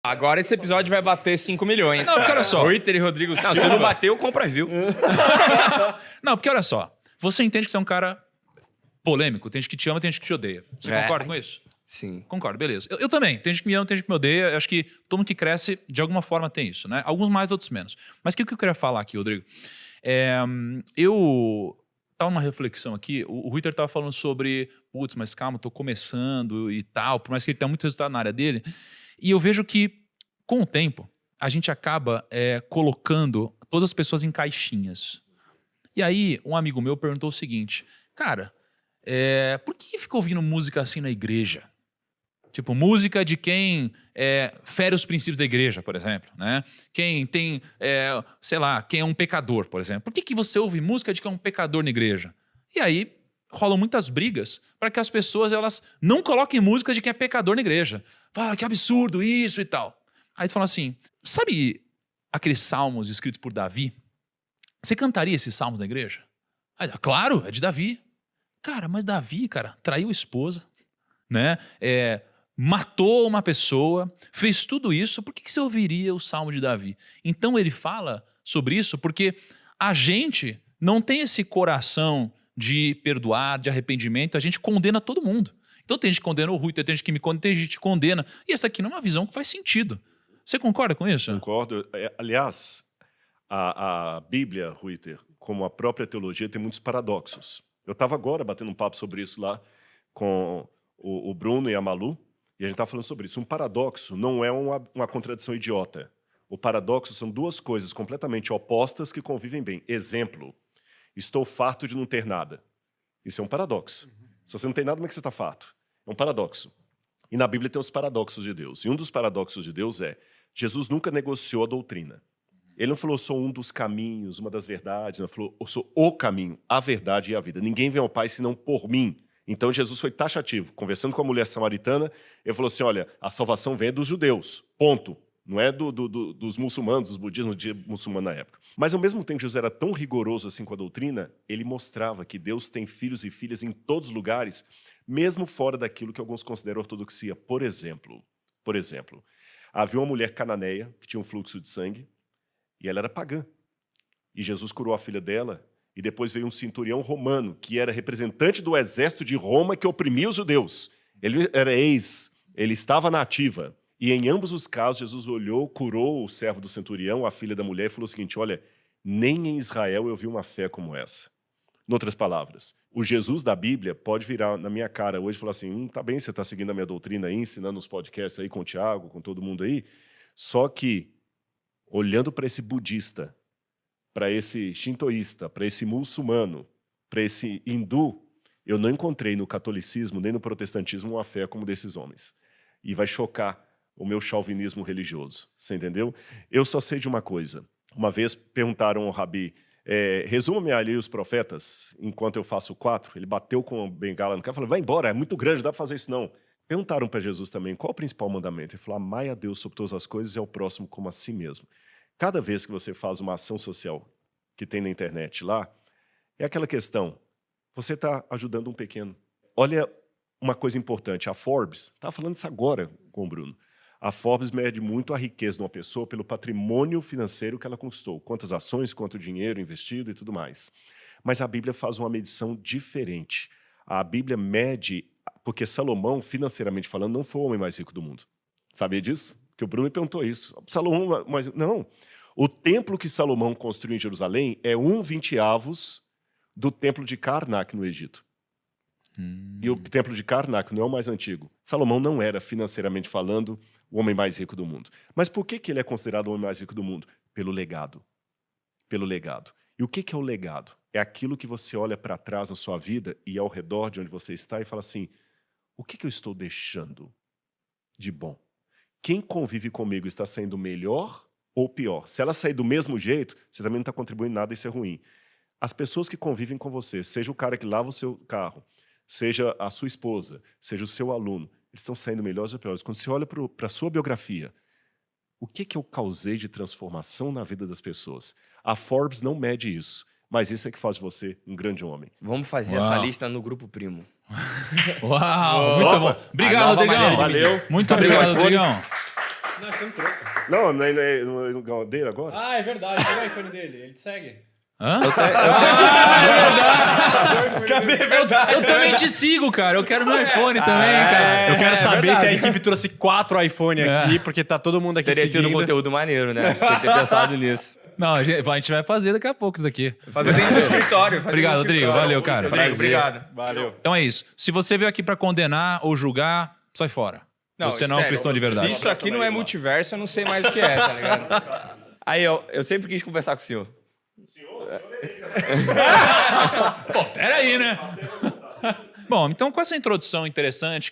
Agora esse episódio vai bater 5 milhões. Não, porque olha só. Reuter e Rodrigo Não, Silva. se não bateu, compra view. Não, porque olha só. Você entende que você é um cara polêmico. Tem gente que te ama, tem gente que te odeia. Você concorda com isso? Sim. Concordo, beleza. Eu também. Tem gente que me ama, tem gente que me odeia. Eu acho que todo mundo que cresce, de alguma forma, tem isso, né? Alguns mais, outros menos. Mas o que eu queria falar aqui, Rodrigo? Eu tava numa reflexão aqui. O Reuter tava falando sobre, putz, mas calma, tô começando e tal. Por mais que ele tenha muito resultado na área dele. E eu vejo que, com o tempo, a gente acaba colocando todas as pessoas em caixinhas. E aí, um amigo meu perguntou o seguinte, cara, por que fica ouvindo música assim na igreja? Tipo, música de quem fere os princípios da igreja, por exemplo, né? Quem tem, sei lá, quem é um pecador, por exemplo. Por que você ouve música de quem é um pecador na igreja? E aí, rolam muitas brigas para que as pessoas elas não coloquem música de quem é pecador na igreja. Fala, que absurdo isso e tal. Aí tu fala assim, sabe aqueles salmos escritos por Davi? Você cantaria esses salmos na igreja? Aí, claro, é de Davi. Cara, mas Davi, cara, traiu a esposa, né? Matou uma pessoa, fez tudo isso. Por que você ouviria o salmo de Davi? Então ele fala sobre isso porque a gente não tem esse coração de perdoar, de arrependimento, a gente condena todo mundo. Então tem gente que condena o Rui, tem gente que me condena, tem gente que condena. E essa aqui não é uma visão que faz sentido. Você concorda com isso? Concordo. Aliás, a Bíblia, Reuter, como a própria teologia, tem muitos paradoxos. Eu estava agora batendo um papo sobre isso lá com o Bruno e a Malu, e a gente estava falando sobre isso. Um paradoxo não é uma contradição idiota. O paradoxo são duas coisas completamente opostas que convivem bem. Exemplo, estou farto de não ter nada. Isso é um paradoxo. Se você não tem nada, como é que você está farto? É um paradoxo. E na Bíblia tem os paradoxos de Deus. E um dos paradoxos de Deus é, Jesus nunca negociou a doutrina. Ele não falou, sou um dos caminhos, uma das verdades. Ele falou, eu sou o caminho, a verdade e a vida. Ninguém vem ao Pai senão por mim. Então Jesus foi taxativo. Conversando com a mulher samaritana, ele falou assim, olha, a salvação vem dos judeus, ponto. Não é dos muçulmanos, dos budistas, no dia muçulmano na época. Mas, ao mesmo tempo que Jesus era tão rigoroso assim com a doutrina, ele mostrava que Deus tem filhos e filhas em todos os lugares, mesmo fora daquilo que alguns consideram ortodoxia. Por exemplo, havia uma mulher cananeia que tinha um fluxo de sangue e ela era pagã. E Jesus curou a filha dela e depois veio um centurião romano, que era representante do exército de Roma que oprimia os judeus. Ele era ele estava na ativa. E em ambos os casos, Jesus olhou, curou o servo do centurião, a filha da mulher, e falou o seguinte, olha, nem em Israel eu vi uma fé como essa. Em outras palavras, o Jesus da Bíblia pode virar na minha cara hoje e falar assim, tá bem, você está seguindo a minha doutrina aí, ensinando os podcasts aí com o Tiago, com todo mundo aí, só que, olhando para esse budista, para esse shintoísta, para esse muçulmano, para esse hindu, eu não encontrei no catolicismo nem no protestantismo uma fé como desses homens. E vai chocar o meu chauvinismo religioso, você entendeu? Eu só sei de uma coisa. Uma vez perguntaram ao Rabi, resuma-me ali os profetas, enquanto eu faço 4. Ele bateu com a bengala no cara e falou, vai embora, é muito grande, não dá para fazer isso não. Perguntaram para Jesus também, qual o principal mandamento? Ele falou, amai a Deus sobre todas as coisas e ao próximo como a si mesmo. Cada vez que você faz uma ação social que tem na internet lá, é aquela questão, você está ajudando um pequeno. Olha uma coisa importante, a Forbes, estava falando isso agora com o Bruno, a Forbes mede muito a riqueza de uma pessoa pelo patrimônio financeiro que ela conquistou, quantas ações, quanto dinheiro investido e tudo mais. Mas a Bíblia faz uma medição diferente. A Bíblia mede, porque Salomão, financeiramente falando, não foi o homem mais rico do mundo. Sabia disso? Que o Bruno me perguntou isso. Salomão, mas não. O templo que Salomão construiu em Jerusalém é 1/20 do templo de Karnak, no Egito. E o templo de Karnak não é o mais antigo. Salomão não era, financeiramente falando, o homem mais rico do mundo. Mas por que ele é considerado o homem mais rico do mundo? Pelo legado. Pelo legado. E o que é o legado? É aquilo que você olha para trás na sua vida e ao redor de onde você está e fala assim, o que eu estou deixando de bom? Quem convive comigo está saindo melhor ou pior? Se ela sair do mesmo jeito, você também não está contribuindo nada, isso é ruim. As pessoas que convivem com você, seja o cara que lava o seu carro, seja a sua esposa, seja o seu aluno, eles estão saindo melhores ou piores. Quando você olha para a sua biografia, o que eu causei de transformação na vida das pessoas? A Forbes não mede isso, mas isso é que faz de você um grande homem. Vamos fazer essa lista no grupo primo. Uau, muito bom. Obrigado, Rodrigão. Valeu. Muito obrigado, Rodrigão. Não, iPhone trouxe. Não, não é no dele agora? Ah, é verdade. Pega o iPhone dele. Ele te segue. Hã? Cadê? É verdade. Eu também te sigo, cara. Eu quero meu iPhone também, cara. Eu quero saber se a verdade. equipe trouxe 4 iPhone aqui, porque tá todo mundo aqui Teria sido um seguindo. conteúdo maneiro, né? Tinha que ter pensado nisso. Não, a gente vai fazer daqui a pouco isso aqui. Fazer dentro do escritório. fazer Obrigado, dentro do Rodrigo. escritório. Valeu, cara. Rodrigo, obrigado. Valeu. Então é isso. Se você veio aqui pra condenar ou julgar, sai fora. Você não é um sério, cristão de verdade. Se isso aqui não é multiverso, eu não sei mais o que é, tá ligado? Aí, eu sempre quis conversar com o senhor. Pô, peraí, né? Bom, então com essa introdução interessante,